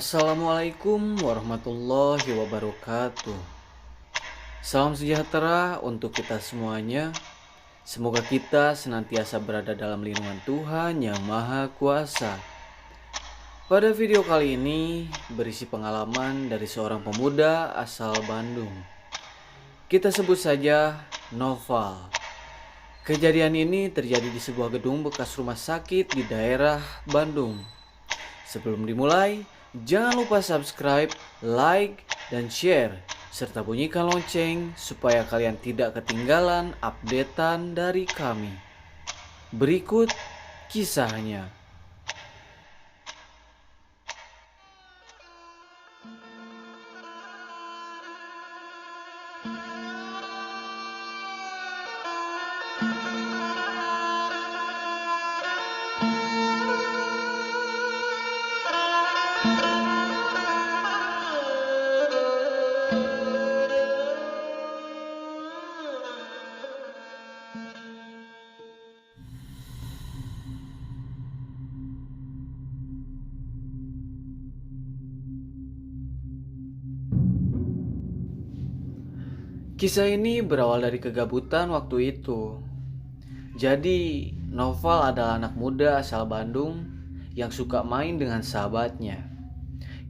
Assalamualaikum warahmatullahi wabarakatuh. Salam sejahtera untuk kita semuanya. Semoga kita senantiasa berada dalam lindungan Tuhan yang Maha Kuasa. Pada video kali ini berisi pengalaman dari seorang pemuda asal Bandung. Kita sebut saja Noval. Kejadian ini terjadi di sebuah gedung bekas rumah sakit di daerah Bandung. Sebelum dimulai, jangan lupa subscribe, like, dan share, serta bunyikan lonceng supaya kalian tidak ketinggalan updatean dari kami. Berikut kisahnya. Kisah ini berawal dari kegabutan waktu itu. Jadi, Noval adalah anak muda asal Bandung yang suka main dengan sahabatnya.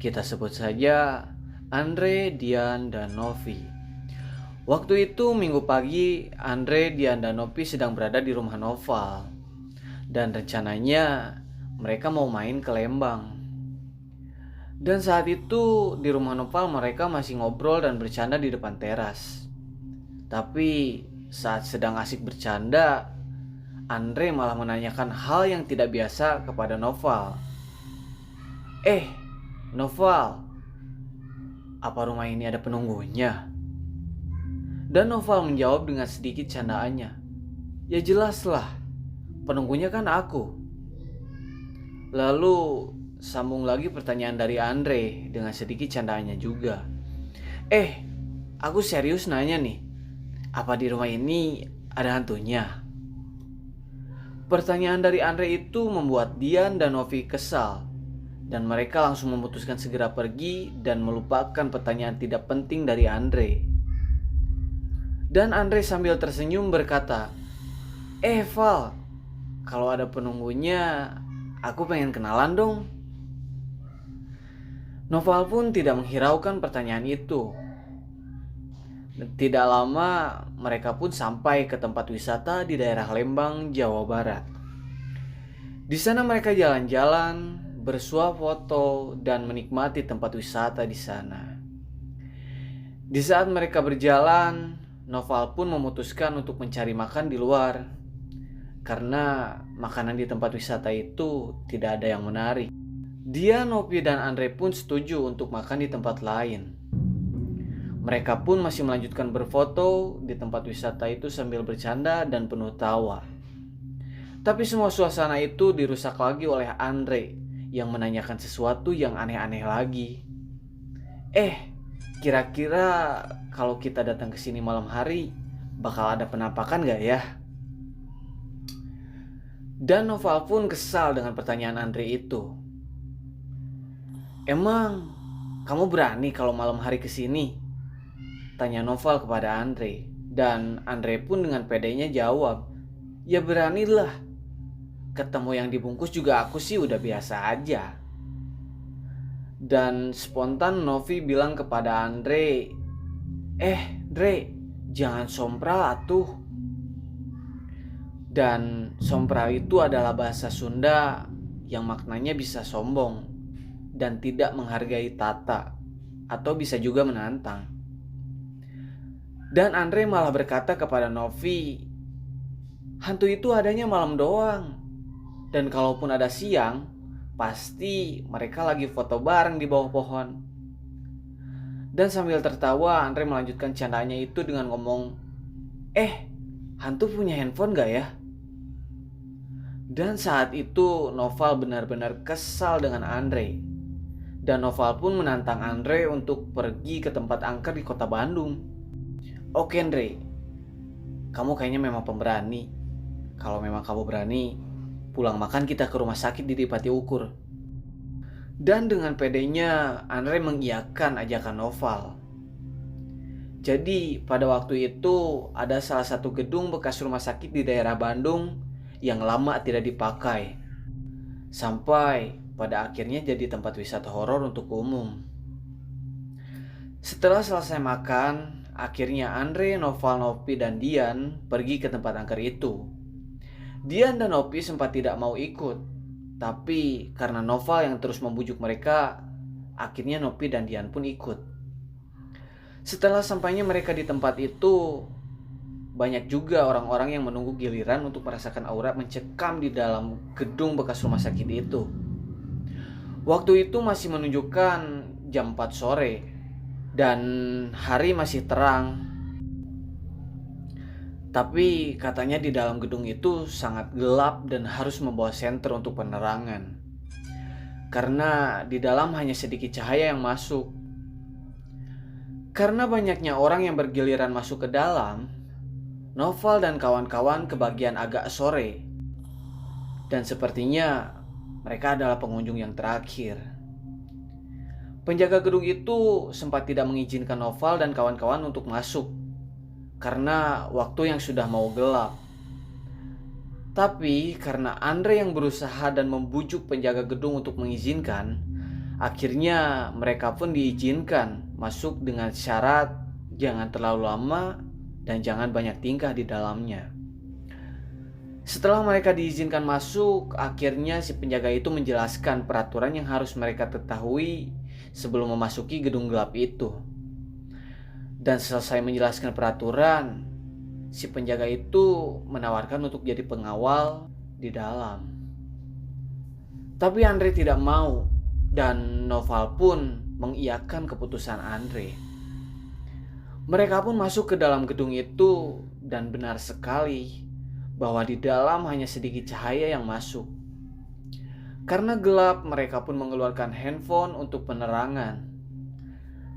Kita sebut saja Andre, Dian, dan Novi. Waktu itu minggu pagi, Andre, Dian, dan Novi sedang berada di rumah Noval. Dan rencananya mereka mau main ke Lembang. Dan saat itu di rumah Noval mereka masih ngobrol dan bercanda di depan teras. Tapi saat sedang asik bercanda, Andre malah menanyakan hal yang tidak biasa kepada Noval. Noval, apa rumah ini ada penunggunya? Dan Noval menjawab dengan sedikit candaannya. Ya jelaslah, penunggunya kan aku. Lalu sambung lagi pertanyaan dari Andre dengan sedikit candaannya juga. Aku serius nanya nih. Apa di rumah ini ada hantunya? Pertanyaan dari Andre itu membuat Dian dan Novi kesal. Dan mereka langsung memutuskan segera pergi dan melupakan pertanyaan tidak penting dari Andre. Dan Andre sambil tersenyum berkata, Val, kalau ada penunggunya, aku pengen kenalan dong. Noval pun tidak menghiraukan pertanyaan itu. Tidak lama mereka pun sampai ke tempat wisata di daerah Lembang, Jawa Barat. Di sana mereka jalan-jalan, bersuah foto, dan menikmati tempat wisata di sana. Di saat mereka berjalan, Noval pun memutuskan untuk mencari makan di luar. Karena makanan di tempat wisata itu tidak ada yang menarik. Dia, Novi, dan Andre pun setuju untuk makan di tempat lain. Mereka pun masih melanjutkan berfoto di tempat wisata itu sambil bercanda dan penuh tawa. Tapi semua suasana itu dirusak lagi oleh Andre yang menanyakan sesuatu yang aneh-aneh lagi. Kira-kira kalau kita datang ke sini malam hari bakal ada penampakan gak ya? Dan Noval pun kesal dengan pertanyaan Andre itu. Emang kamu berani kalau malam hari kesini? Tanya Noval kepada Andre. Dan Andre pun dengan pedenya jawab, ya beranilah. Ketemu yang dibungkus juga aku sih udah biasa aja. Dan spontan Novi bilang kepada Andre, Dre, jangan sompral atuh. Dan sompral itu adalah bahasa Sunda yang maknanya bisa sombong dan tidak menghargai tata, atau bisa juga menantang. Dan Andre malah berkata kepada Novi, hantu itu adanya malam doang. Dan kalaupun ada siang, pasti mereka lagi foto bareng di bawah pohon. Dan sambil tertawa, Andre melanjutkan candanya itu dengan ngomong, hantu punya handphone gak ya? Dan saat itu Noval benar-benar kesal dengan Andre. Dan Noval pun menantang Andre untuk pergi ke tempat angker di kota Bandung. Oke Andre, kamu kayaknya memang pemberani. Kalau memang kamu berani, pulang makan kita ke rumah sakit di Pati Ukur. Dan dengan pedenya Andre mengiyakan ajakan Noval. Jadi pada waktu itu ada salah satu gedung bekas rumah sakit di daerah Bandung yang lama tidak dipakai. Sampai pada akhirnya jadi tempat wisata horor untuk umum. Setelah selesai makan, akhirnya Andre, Noval, Nopi, dan Dian pergi ke tempat angker itu. Dian dan Nopi sempat tidak mau ikut, tapi karena Noval yang terus membujuk mereka, akhirnya Nopi dan Dian pun ikut. Setelah sampainya mereka di tempat itu, banyak juga orang-orang yang menunggu giliran untuk merasakan aura mencekam di dalam gedung bekas rumah sakit itu. Waktu itu masih menunjukkan jam 4 sore dan hari masih terang. Tapi katanya di dalam gedung itu sangat gelap dan harus membawa senter untuk penerangan. Karena di dalam hanya sedikit cahaya yang masuk. Karena banyaknya orang yang bergiliran masuk ke dalam, Noval dan kawan-kawan kebagian agak sore. Dan sepertinya mereka adalah pengunjung yang terakhir. Penjaga gedung itu sempat tidak mengizinkan Noval dan kawan-kawan untuk masuk karena waktu yang sudah mau gelap. Tapi karena Andre yang berusaha dan membujuk penjaga gedung untuk mengizinkan, akhirnya mereka pun diizinkan masuk dengan syarat jangan terlalu lama dan jangan banyak tingkah di dalamnya. Setelah mereka diizinkan masuk, akhirnya si penjaga itu menjelaskan peraturan yang harus mereka ketahui sebelum memasuki gedung gelap itu. Dan selesai menjelaskan peraturan, si penjaga itu menawarkan untuk jadi pengawal di dalam. Tapi Andre tidak mau, dan Noval pun mengiyakan keputusan Andre. Mereka pun masuk ke dalam gedung itu, dan benar sekali bahwa di dalam hanya sedikit cahaya yang masuk. Karena gelap, mereka pun mengeluarkan handphone untuk penerangan.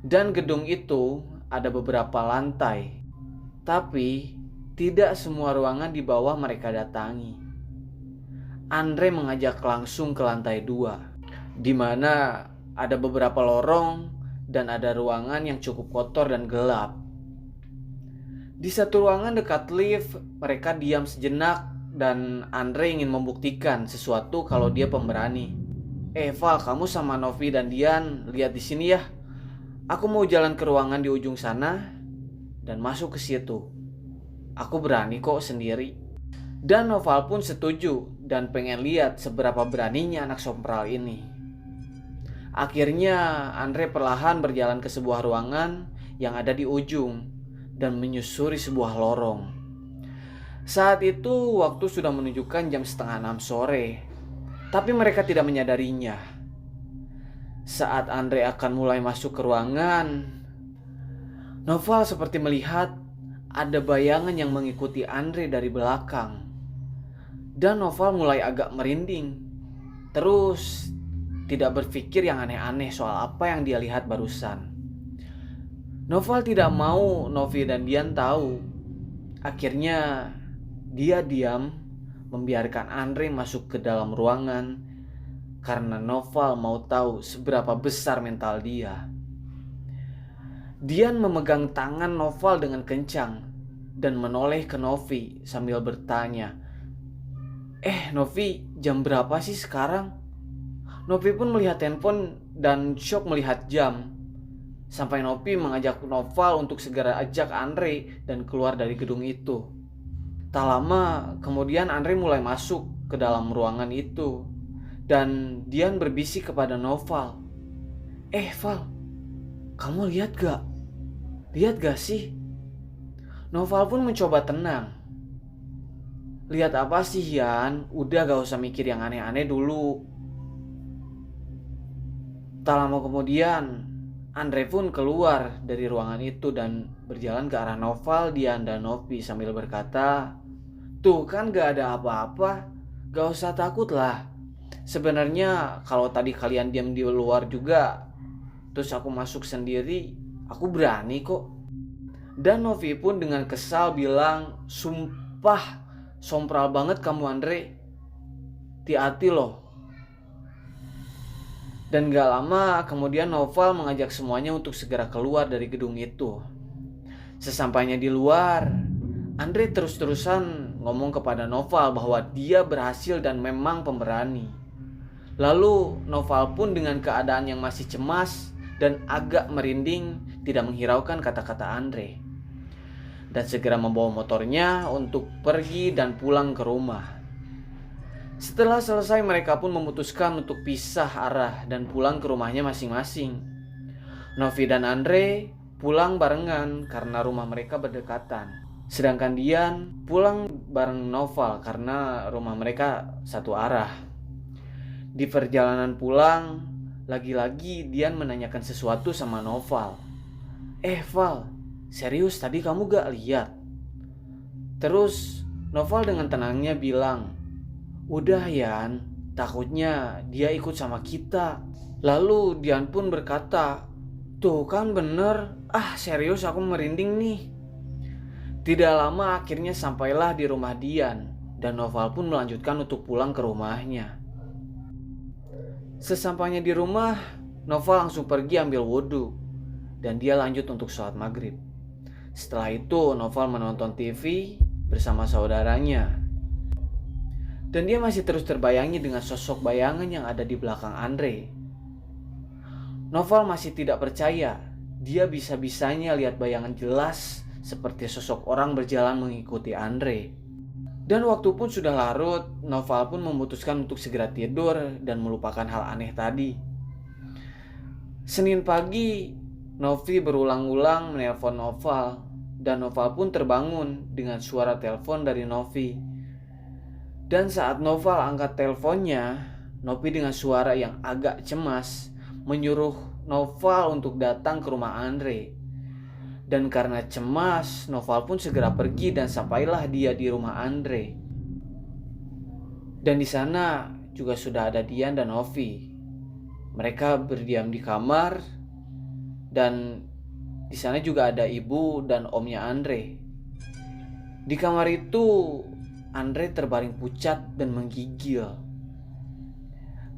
Dan gedung itu ada beberapa lantai, tapi tidak semua ruangan di bawah mereka datangi. Andre mengajak langsung ke lantai 2, di mana ada beberapa lorong dan ada ruangan yang cukup kotor dan gelap. Di satu ruangan dekat lift, mereka diam sejenak dan Andre ingin membuktikan sesuatu kalau dia pemberani. Val, kamu sama Novi dan Dian lihat di sini ya. Aku mau jalan ke ruangan di ujung sana dan masuk ke situ. Aku berani kok sendiri. Dan Noval pun setuju dan pengen lihat seberapa beraninya anak sompral ini. Akhirnya Andre perlahan berjalan ke sebuah ruangan yang ada di ujung dan menyusuri sebuah lorong. Saat itu waktu sudah menunjukkan jam 5:30 sore, tapi mereka tidak menyadarinya. Saat Andre akan mulai masuk ke ruangan, Noval seperti melihat ada bayangan yang mengikuti Andre dari belakang. Dan Noval mulai agak merinding. Terus tidak berpikir yang aneh-aneh soal apa yang dia lihat barusan. Noval tidak mau Novi dan Dian tahu. Akhirnya dia diam membiarkan Andre masuk ke dalam ruangan karena Noval mau tahu seberapa besar mental dia. Dian memegang tangan Noval dengan kencang dan menoleh ke Novi sambil bertanya, Novi, jam berapa sih sekarang? Novi pun melihat handphone dan shock melihat jam. Sampai Novi mengajak Noval untuk segera ajak Andre dan keluar dari gedung itu. Tak lama kemudian Andre mulai masuk ke dalam ruangan itu. Dan Dian berbisik kepada Noval, Val, kamu lihat gak? Lihat gak sih? Noval pun mencoba tenang. Lihat apa sih Yan? Udah gak usah mikir yang aneh-aneh dulu. Tak lama kemudian Andre pun keluar dari ruangan itu dan berjalan ke arah Noval, Dian, dan Novi sambil berkata, tuh kan gak ada apa-apa, gak usah takut lah. Sebenarnya kalau tadi kalian diam di luar juga, terus aku masuk sendiri, aku berani kok. Dan Novi pun dengan kesal bilang, sumpah sompral banget kamu Andre, hati-hati loh. Dan gak lama kemudian Noval mengajak semuanya untuk segera keluar dari gedung itu. Sesampainya di luar, Andre terus-terusan ngomong kepada Noval bahwa dia berhasil dan memang pemberani. Lalu Noval pun dengan keadaan yang masih cemas dan agak merinding tidak menghiraukan kata-kata Andre. Dan segera membawa motornya untuk pergi dan pulang ke rumah. Setelah selesai mereka pun memutuskan untuk pisah arah dan pulang ke rumahnya masing-masing. Novi dan Andre pulang barengan karena rumah mereka berdekatan. Sedangkan Dian pulang bareng Noval karena rumah mereka satu arah. Di perjalanan pulang, lagi-lagi Dian menanyakan sesuatu sama Noval. Val, serius tadi kamu gak lihat? Terus Noval dengan tenangnya bilang, udah Yan, takutnya dia ikut sama kita. Lalu Dian pun berkata, tuh kan bener, serius aku merinding nih. Tidak lama akhirnya sampailah di rumah Dian, dan Noval pun melanjutkan untuk pulang ke rumahnya. Sesampainya di rumah, Noval langsung pergi ambil wudhu, dan dia lanjut untuk sholat maghrib. Setelah itu Noval menonton TV bersama saudaranya. Dan dia masih terus terbayangi dengan sosok bayangan yang ada di belakang Andre. Noval masih tidak percaya dia bisa-bisanya lihat bayangan jelas seperti sosok orang berjalan mengikuti Andre. Dan waktu pun sudah larut, Noval pun memutuskan untuk segera tidur dan melupakan hal aneh tadi. Senin pagi, Novi berulang-ulang menelpon Noval, dan Noval pun terbangun dengan suara telepon dari Novi. Dan saat Noval angkat teleponnya, Novi dengan suara yang agak cemas menyuruh Noval untuk datang ke rumah Andre. Dan karena cemas, Noval pun segera pergi dan sampailah dia di rumah Andre. Dan di sana juga sudah ada Dian dan Novi. Mereka berdiam di kamar, dan di sana juga ada ibu dan omnya Andre. Di kamar itu Andre terbaring pucat dan menggigil.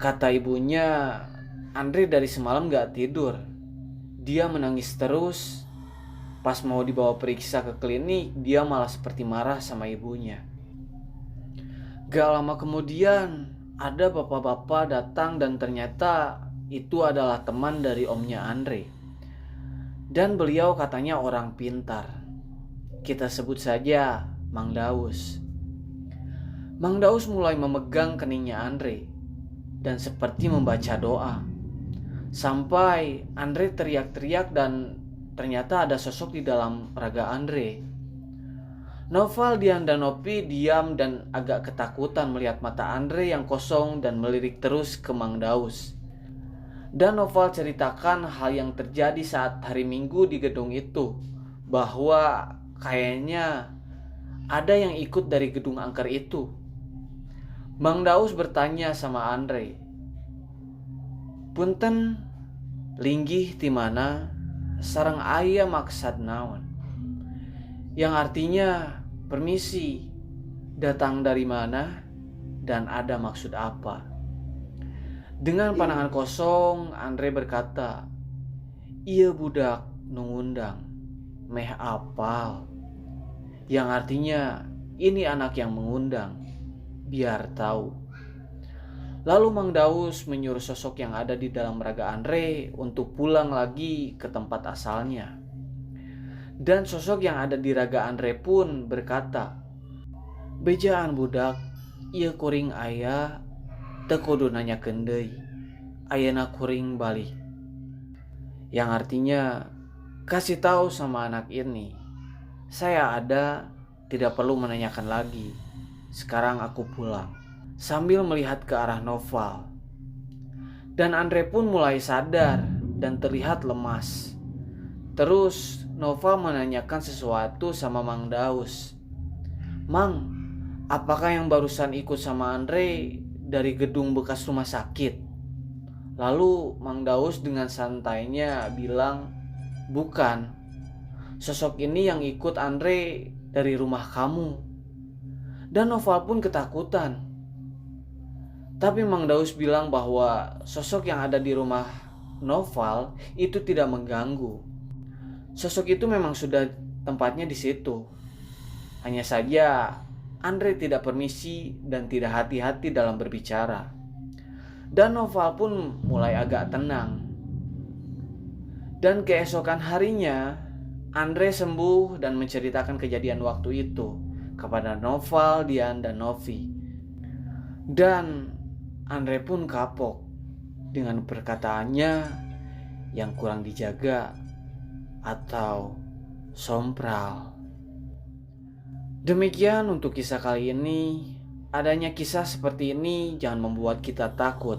Kata ibunya, Andre dari semalam gak tidur. Dia menangis terus. Pas mau dibawa periksa ke klinik, dia malah seperti marah sama ibunya. Gak lama kemudian, ada bapak-bapak datang dan ternyata itu adalah teman dari omnya Andre. Dan beliau katanya orang pintar. Kita sebut saja Mang Daus. Mang Daus mulai memegang keningnya Andre dan seperti membaca doa. Sampai Andre teriak-teriak dan ternyata ada sosok di dalam raga Andre. Noval, Dian, dan Novi diam dan agak ketakutan melihat mata Andre yang kosong dan melirik terus ke Mang Daus. Dan Noval ceritakan hal yang terjadi saat hari Minggu di gedung itu, bahwa kayaknya ada yang ikut dari gedung angker itu. Mang Daus bertanya sama Andre, punten linggih di mana sareng aya maksad naon? Yang artinya, permisi, datang dari mana dan ada maksud apa? Dengan pandangan kosong, Andre berkata, iya budak nungundang, meh apal. Yang artinya, ini anak yang mengundang, biar tahu. Lalu Mang Daus menyuruh sosok yang ada di dalam raga Andre untuk pulang lagi ke tempat asalnya. Dan sosok yang ada di raga Andre pun berkata, bejaan budak, ieu kuring aya, teu kudu nanyakeun deui, ayeuna kuring balik. Yang artinya, kasih tahu sama anak ini, saya ada, tidak perlu menanyakan lagi. Sekarang aku pulang. Sambil melihat ke arah Noval. Dan Andre pun mulai sadar dan terlihat lemas. Terus Noval menanyakan sesuatu sama Mang Daus. Mang, apakah yang barusan ikut sama Andre dari gedung bekas rumah sakit? Lalu Mang Daus dengan santainya bilang, bukan. Sosok ini yang ikut Andre dari rumah kamu. Dan Noval pun ketakutan. Tapi Mang Daus bilang bahwa sosok yang ada di rumah Noval itu tidak mengganggu. Sosok itu memang sudah tempatnya di situ. Hanya saja Andre tidak permisi dan tidak hati-hati dalam berbicara. Dan Noval pun mulai agak tenang. Dan keesokan harinya Andre sembuh dan menceritakan kejadian waktu itu kepada Noval, Dian, dan Novi. Dan Andre pun kapok dengan perkataannya yang kurang dijaga atau sompral. Demikian untuk kisah kali ini. Adanya kisah seperti ini jangan membuat kita takut,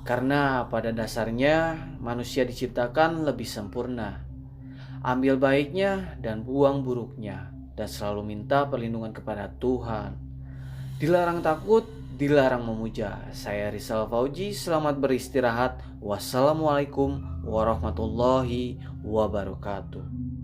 karena pada dasarnya manusia diciptakan lebih sempurna. Ambil baiknya dan buang buruknya, dan selalu minta perlindungan kepada Tuhan. Dilarang takut, dilarang memuja. Saya Rizal Fauji, selamat beristirahat. Wassalamualaikum warahmatullahi wabarakatuh.